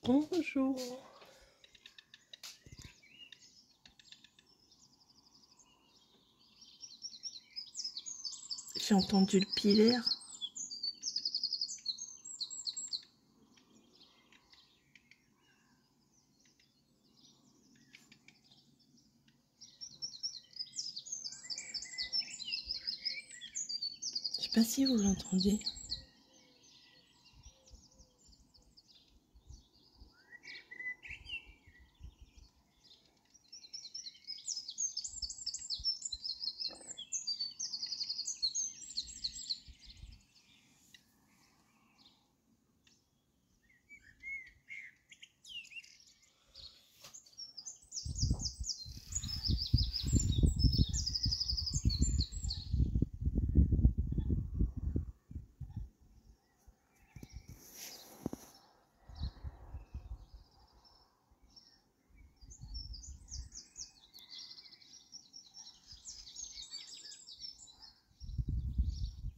Bonjour. J'ai entendu le pilaire. Je sais pas si vous l'entendez.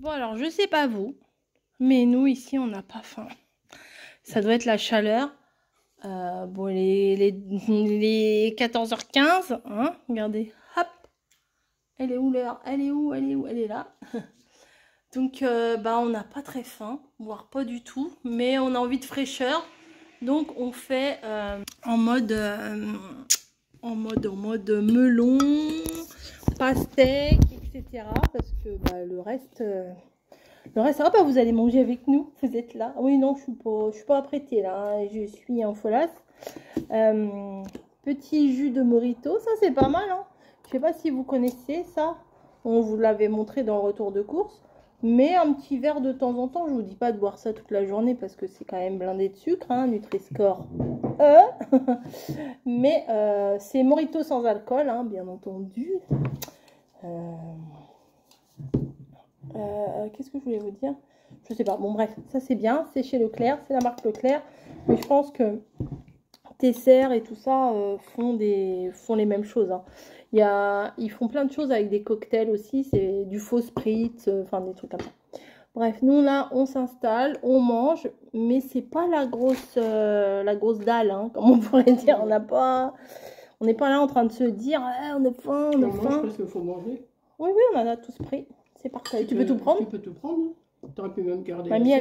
Bon alors je sais pas vous, mais nous ici on n'a pas faim. Ça doit être la chaleur. Bon les 14h15, hein, regardez, hop. Elle est où l'heure? Elle est où? Elle est où? Elle est là. Donc bah on n'a pas très faim, voire pas du tout, mais on a envie de fraîcheur. Donc on fait en mode melon, pastèque, etc. Parce que bah, le reste, ah bah vous allez manger avec nous, vous êtes là. Oui non, je suis pas apprêtée là, hein. Je suis en folasse. Petit jus de Morito, ça c'est pas mal, hein. Je sais pas si vous connaissez ça. On vous l'avait montré dans le retour de course. Mais un petit verre de temps en temps, je vous dis pas de boire ça toute la journée parce que c'est quand même blindé de sucre, hein, Nutri-Score. Mais c'est Morito sans alcool, hein, bien entendu. Qu'est-ce que je voulais vous dire? Je sais pas. Bon bref, ça c'est bien, c'est chez Leclerc, c'est la marque Leclerc. Mais je pense que Tesser et tout ça font les mêmes choses, hein. Ils font plein de choses avec des cocktails aussi, c'est du faux spritz, enfin des trucs comme ça. Bref, nous là, on s'installe, on mange, mais c'est pas la grosse dalle, hein, comme on pourrait dire. On n'est pas là en train de se dire, ah, on a faim, on a faim. Parce qu'il faut manger. Oui, on en a tous pris. C'est parfait. Tu peux tout prendre? Tu peux tout prendre. T'aurais pu même garder. Mamie,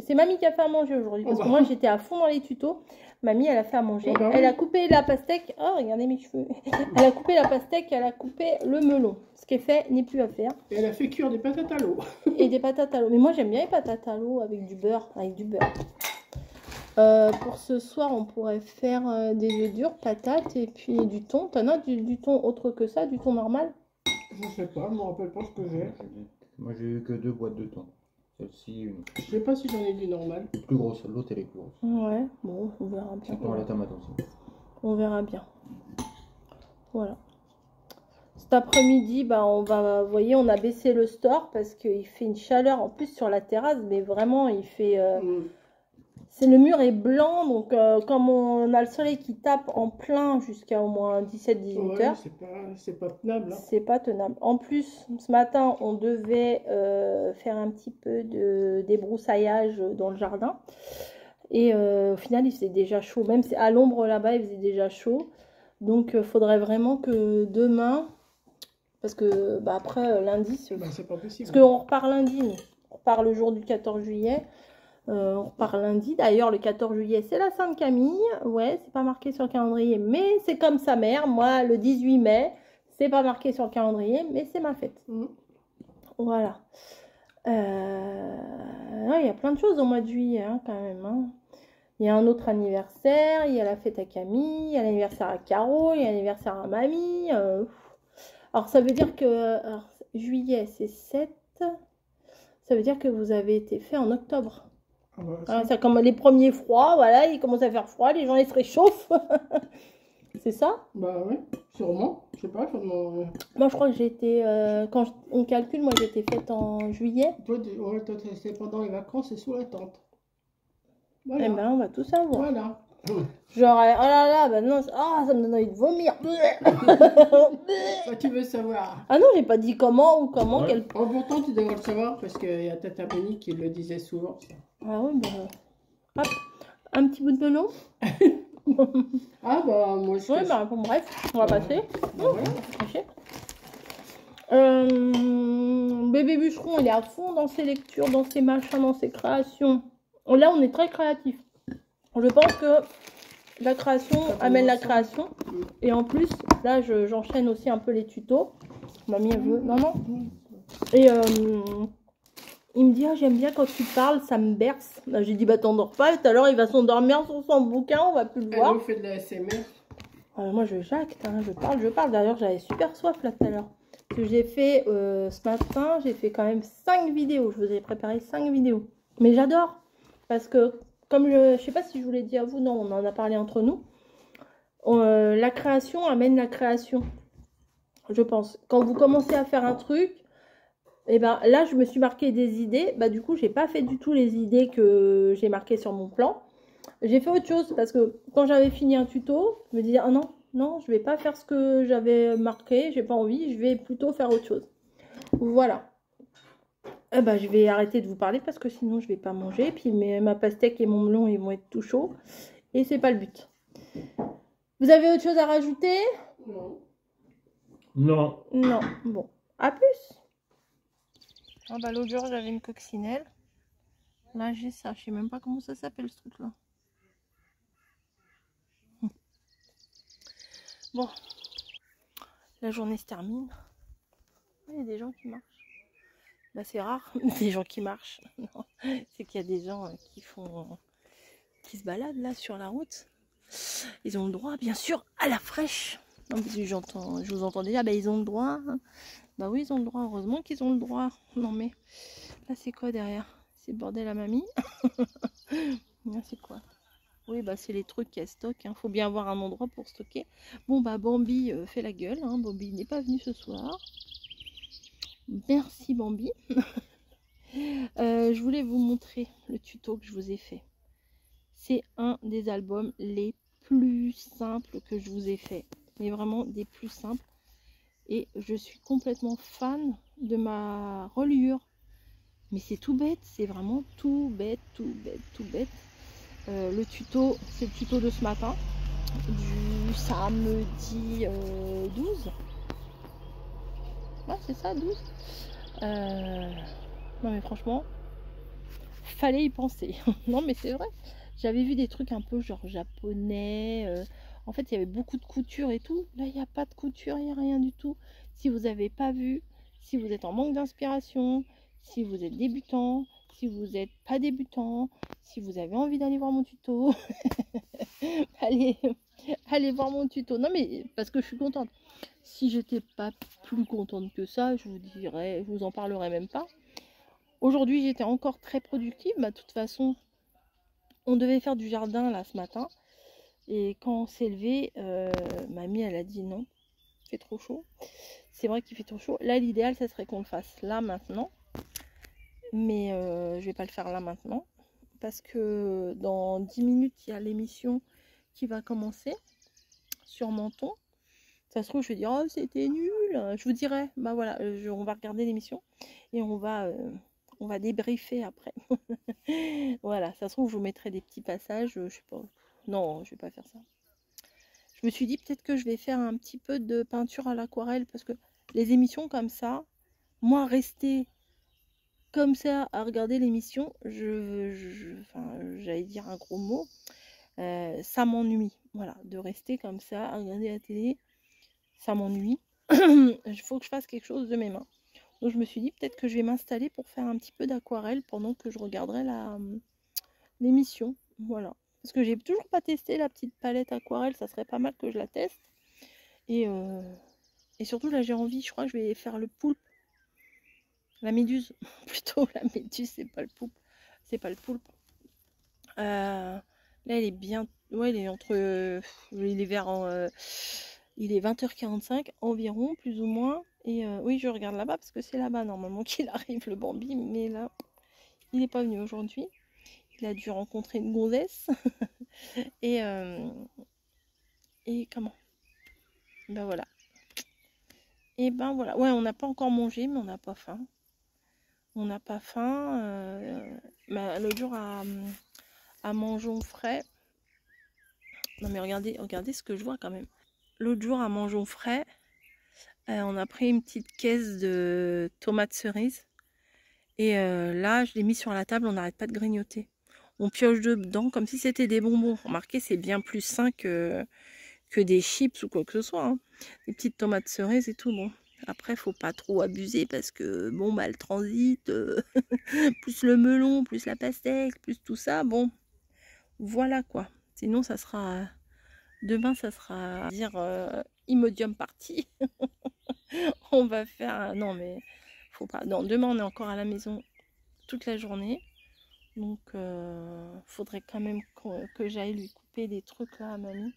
c'est Mamie qui a fait à manger aujourd'hui. Parce que moi, j'étais à fond dans les tutos. Mamie, elle a fait à manger. Elle a coupé la pastèque. Oh, regardez mes cheveux. Elle a coupé la pastèque, elle a coupé le melon. Ce qui est fait n'est plus à faire. Et elle a fait cuire des patates à l'eau. Et des patates à l'eau. Mais moi, j'aime bien les patates à l'eau avec du beurre. Pour ce soir, on pourrait faire des œufs durs, patates et puis du thon. T'en as du thon autre que ça, du thon normal? Je sais pas, je me rappelle pas ce que j'ai. Moi, j'ai eu que 2 boîtes de thon. Celle-ci, une. Je sais pas si j'en ai du normal. Plus grosse, l'autre elle est plus grosse. Ouais, bon, on verra bien. C'est pour la tomate aussi. On verra bien. Voilà. Cet après-midi, bah, vous voyez, on a baissé le store parce qu'il fait une chaleur en plus sur la terrasse, mais vraiment, il fait. Le mur est blanc, donc comme on a le soleil qui tape en plein jusqu'à au moins 17-18 heures. C'est pas tenable. Hein. C'est pas tenable. En plus, ce matin, on devait faire un petit peu de débroussaillage dans le jardin. Et au final, il faisait déjà chaud. Même à l'ombre là-bas, il faisait déjà chaud. Donc, il faudrait vraiment que demain, parce que bah, après lundi, c'est pas possible. Parce qu'on repart lundi, nous. On repart le jour du 14 juillet. On repart lundi. D'ailleurs, le 14 juillet, c'est la Sainte-Camille. Ouais, c'est pas marqué sur le calendrier, mais c'est comme sa mère. Moi, le 18 mai, c'est pas marqué sur le calendrier, mais c'est ma fête. Voilà. Il y a plein de choses au mois de juillet, hein, quand même. Hein. Il y a un autre anniversaire, il y a la fête à Camille, il y a l'anniversaire à Caro, il y a l'anniversaire à Mamie. Alors, ça veut dire que juillet, c'est 7. Ça veut dire que vous avez été fait en octobre. Voilà, c'est comme les premiers froids, voilà, il commence à faire froid, les gens ils se réchauffent. C'est ça? Bah oui, sûrement. Je sais pas. Moi je crois que j'ai été, quand on calcule, moi j'ai été faite en juillet. Toi c'est pendant les vacances et sous la tente. Voilà. Eh ben on va tout savoir. Voilà. Genre, oh là là, bah non, ça me donne envie de vomir. Bah, tu veux savoir? Ah non, j'ai pas dit comment ou comment. Ouais. Oh, pourtant, tu devrais le savoir parce qu'il y a Tata Monique qui le disait souvent. Ça. Ah oui, bah. Hop. Un petit bout de melon. Ah bah moi je Ouais, bah bon, bref, on va passer. Bah ouais. Caché. Bébé bûcheron, il est à fond dans ses lectures, dans ses machins, dans ses créations. Là, on est très créatif. Je pense que la création amène la création. Et en plus, là, j'enchaîne aussi un peu les tutos. Mamie, elle veut. Non, non. Et il me dit, ah, j'aime bien quand tu parles, ça me berce. Là, j'ai dit, bah t'endors pas. Tout à l'heure, il va s'endormir sur son bouquin, on va plus le voir. Elle fait de la SMR. Moi, je jacte, hein, je parle. D'ailleurs, j'avais super soif là tout à l'heure. Que j'ai fait ce matin, j'ai fait quand même 5 vidéos. Je vous ai préparé 5 vidéos. Mais j'adore. Parce que, comme je sais pas si je vous l'ai dit à vous, non, on en a parlé entre nous. La création amène la création. Je pense. Quand vous commencez à faire un truc, et ben là, je me suis marqué des idées. Bah, du coup, j'ai pas fait du tout les idées que j'ai marquées sur mon plan. J'ai fait autre chose parce que quand j'avais fini un tuto, je me disais, ah non, non, je vais pas faire ce que j'avais marqué, j'ai pas envie, je vais plutôt faire autre chose. Voilà. Eh ben, je vais arrêter de vous parler parce que sinon je vais pas manger. Puis ma pastèque et mon melon, ils vont être tout chauds. Et c'est pas le but. Vous avez autre chose à rajouter? Non. Non. Non. Bon. À plus. Ah bah l'autre jour, j'avais une coccinelle. Là, j'ai ça. Je sais même pas comment ça s'appelle ce truc-là. Bon. La journée se termine. Il y a des gens qui marchent. Bah, c'est rare, des gens qui marchent. C'est qu'il y a des gens qui se baladent là sur la route. Ils ont le droit, bien sûr, à la fraîche. Je vous entends déjà, bah, ils ont le droit. Bah oui, ils ont le droit, heureusement qu'ils ont le droit. Non mais, là c'est quoi derrière? C'est le bordel à mamie. Là c'est quoi? Oui, bah c'est les trucs qu'elle stocke. Faut bien avoir un endroit pour stocker. Bon bah Bambi fait la gueule. Bambi n'est pas venu ce soir. Merci Bambi. Je voulais vous montrer le tuto que je vous ai fait. C'est un des albums les plus simples que je vous ai fait. Mais vraiment des plus simples. Et je suis complètement fan de ma reliure. Mais c'est tout bête, c'est vraiment tout bête, tout bête, tout bête. Le tuto, c'est le tuto de ce matin, du samedi 12. Ouais, c'est ça, 12. Non mais franchement, fallait y penser. Non mais c'est vrai. J'avais vu des trucs un peu genre japonais. En fait, il y avait beaucoup de couture et tout. Là, il n'y a pas de couture, il n'y a rien du tout. Si vous n'avez pas vu, si vous êtes en manque d'inspiration, si vous êtes débutant, si vous n'êtes pas débutant, si vous avez envie d'aller voir mon tuto, allez voir mon tuto. Non mais parce que je suis contente. Si j'étais pas plus contente que ça, je vous dirais, je vous en parlerai même pas. Aujourd'hui, j'étais encore très productive. Bah, de toute façon, on devait faire du jardin là ce matin. Et quand on s'est levé, mamie elle a dit non, il fait trop chaud. C'est vrai qu'il fait trop chaud. Là, l'idéal, ça serait qu'on le fasse là maintenant. Mais je vais pas le faire là maintenant. Parce que dans 10 minutes, il y a l'émission qui va commencer sur Menton. Ça se trouve, je vais dire, oh, c'était nul. Je vous dirai, bah voilà, on va regarder l'émission et on va débriefer après. Voilà, ça se trouve, je vous mettrai des petits passages, je sais pas. Non, je vais pas faire ça. Je me suis dit peut-être que je vais faire un petit peu de peinture à l'aquarelle parce que les émissions comme ça, moi, rester comme ça à regarder l'émission, j'allais dire un gros mot, ça m'ennuie. Voilà, de rester comme ça à regarder la télé, ça m'ennuie. Il faut que je fasse quelque chose de mes mains. Donc je me suis dit peut-être que je vais m'installer pour faire un petit peu d'aquarelle pendant que je regarderai l'émission. Voilà. Parce que j'ai toujours pas testé la petite palette aquarelle, ça serait pas mal que je la teste. Et surtout là j'ai envie, je crois que je vais faire le poulpe. La méduse, plutôt la méduse, c'est pas le poulpe. C'est pas le poulpe. Là elle est bien. Ouais, elle est entre. Il est vers il est 20h45 environ, plus ou moins. Et oui, je regarde là-bas parce que c'est là-bas normalement qu'il arrive le Bambi. Mais là, il n'est pas venu aujourd'hui. Il a dû rencontrer une gonzesse. et comment? Ben voilà. Et ben voilà. Ouais, on n'a pas encore mangé, mais on n'a pas faim. On n'a pas faim. L'autre jour à mangeons frais. Non mais regardez, regardez ce que je vois quand même. L'autre jour à mangeons frais, on a pris une petite caisse de tomates cerises. Et là, je l'ai mis sur la table, on n'arrête pas de grignoter. On pioche dedans comme si c'était des bonbons. Remarquez, c'est bien plus sain que des chips ou quoi que ce soit. Hein. Des petites tomates cerises et tout. Bon, après, faut pas trop abuser parce que bon, bah, le transit, plus le melon, plus la pastèque, plus tout ça. Bon, voilà quoi. Sinon, ça sera demain, ça sera dire Imodium party. On va faire non mais faut pas. Non, demain on est encore à la maison toute la journée. Donc, faudrait quand même que j'aille lui couper des trucs là à mamie.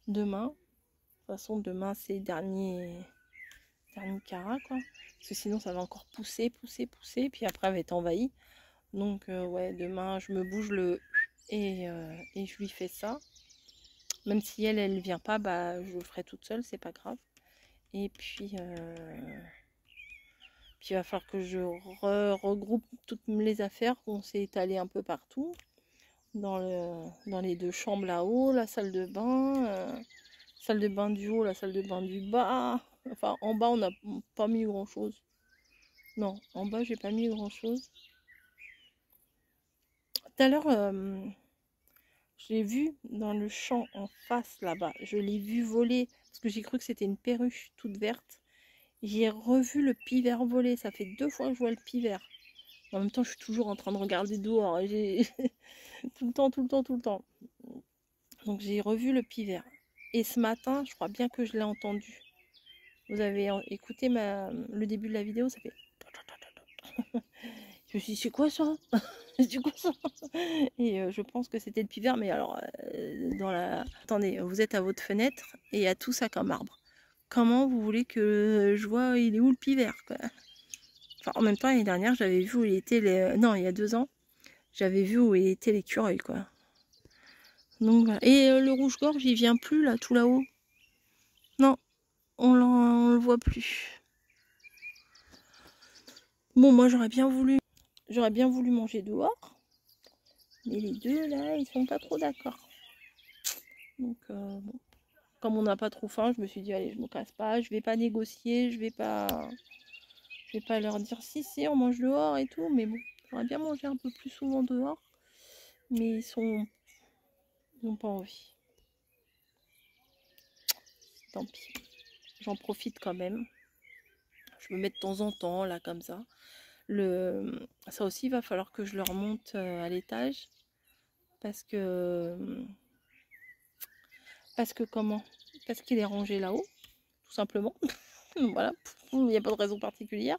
Demain. De toute façon, demain, c'est dernier carat, quoi. Parce que sinon, ça va encore pousser. Puis après, elle va être envahie. Donc, ouais, demain, je me bouge et je lui fais ça. Même si elle vient pas, bah, je le ferai toute seule, c'est pas grave. Et puis... Puis il va falloir que je regroupe toutes les affaires qu'on s'est étalées un peu partout. Dans les deux chambres là-haut, la salle de bain du haut, la salle de bain du bas. Enfin, en bas, on n'a pas mis grand-chose. Non, en bas, j'ai pas mis grand-chose. Tout à l'heure, j'ai vu dans le champ en face là-bas, je l'ai vu voler, parce que j'ai cru que c'était une perruche toute verte. J'ai revu le pivert voler, ça fait 2 fois que je vois le pivert. En même temps, je suis toujours en train de regarder dehors. Tout le temps. Donc j'ai revu le pivert. Et ce matin, je crois bien que je l'ai entendu. Vous avez écouté le début de la vidéo, ça fait... Je me suis dit, c'est quoi ça? C'est quoi ça? Et je pense que c'était le pivert, mais alors, Attendez, vous êtes à votre fenêtre et il y a tout ça comme arbre. Comment vous voulez que je vois, il est où le pivert, quoi? Enfin, en même temps, l'année dernière, j'avais vu où il était Non, il y a 2 ans, j'avais vu où il était l'écureuil, quoi. Donc voilà. Et le rouge-gorge, il vient plus, là, tout là-haut. Non, on le voit plus. Bon, moi, j'aurais bien voulu manger dehors. Mais les deux, là, ils sont pas trop d'accord. Donc, bon. Comme on n'a pas trop faim, je me suis dit, allez, je me casse pas. Je vais pas négocier, je vais pas leur dire, si, on mange dehors et tout. Mais bon, j'aurais bien mangé un peu plus souvent dehors. Mais ils n'ont pas envie. Tant pis. J'en profite quand même. Je me mets de temps en temps, là, comme ça. Ça aussi, il va falloir que je le remonte à l'étage. Parce que comment? Parce qu'il est rangé là-haut, tout simplement. Voilà, il n'y a pas de raison particulière.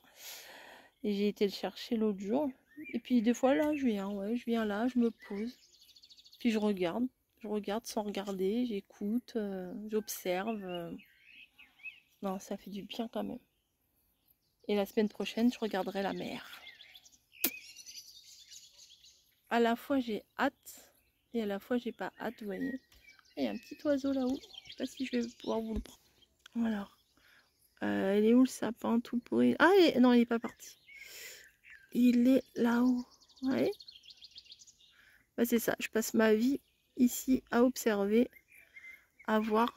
Et j'ai été le chercher l'autre jour. Et puis des fois là, je viens là, je me pose. Puis je regarde sans regarder, j'écoute, j'observe. Non, ça fait du bien quand même. Et la semaine prochaine, je regarderai la mer. À la fois j'ai hâte et à la fois j'ai pas hâte, vous voyez. Il y a un petit oiseau là-haut. Je sais pas si je vais pouvoir vous le prendre. Voilà. Il est où le sapin tout pourri? Ah non, il est pas parti. Il est là-haut. Ouais. Bah, c'est ça. Je passe ma vie ici à observer, à voir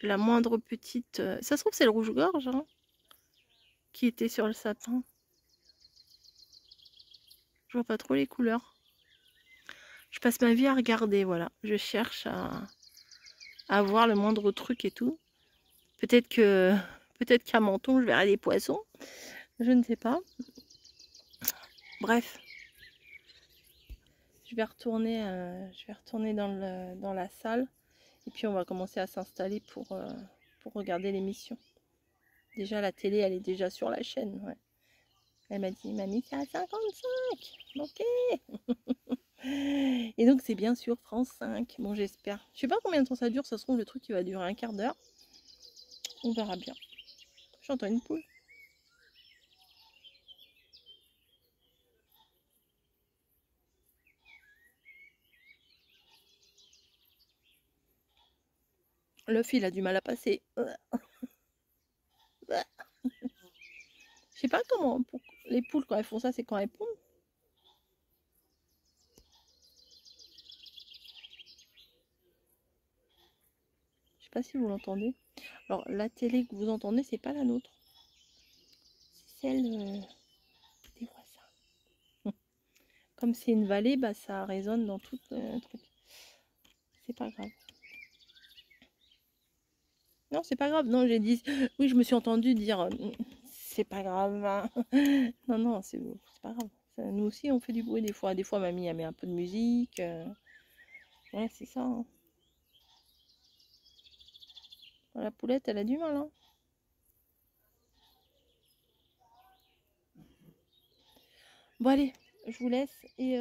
la moindre petite... Ça se trouve, c'est le rouge-gorge hein, qui était sur le sapin. Je vois pas trop les couleurs. Je passe ma vie à regarder, voilà. Je cherche à voir le moindre truc et tout. Peut-être qu'à Menton, je verrai des poissons. Je ne sais pas. Bref. Je vais retourner dans la salle. Et puis on va commencer à s'installer pour regarder l'émission. Déjà la télé, elle est déjà sur la chaîne. Ouais. Elle m'a dit, mamie, c'est à 55. Ok. Et donc c'est bien sûr France 5. Bon, j'espère. Je sais pas combien de temps ça dure. Ça se trouve, le truc il va durer un quart d'heure. On verra bien. J'entends une poule. L'œuf, il a du mal à passer. Je sais pas comment. Les poules, quand elles font ça, c'est quand elles pondent. sais pas si vous l'entendez. Alors, la télé que vous entendez, c'est pas la nôtre. C'est celle des voisins. Comme c'est une vallée, bah, ça résonne dans tout le truc. C'est pas grave. Non, c'est pas grave. Non, j'ai dit... Oui, je me suis entendue dire... c'est pas grave. Hein. Non, non, c'est pas grave. Ça, nous aussi, on fait du bruit des fois. Des fois, mamie, elle met un peu de musique. Ouais, c'est ça. Hein. La poulette, elle a du mal. Hein. Bon, allez, je vous laisse. Et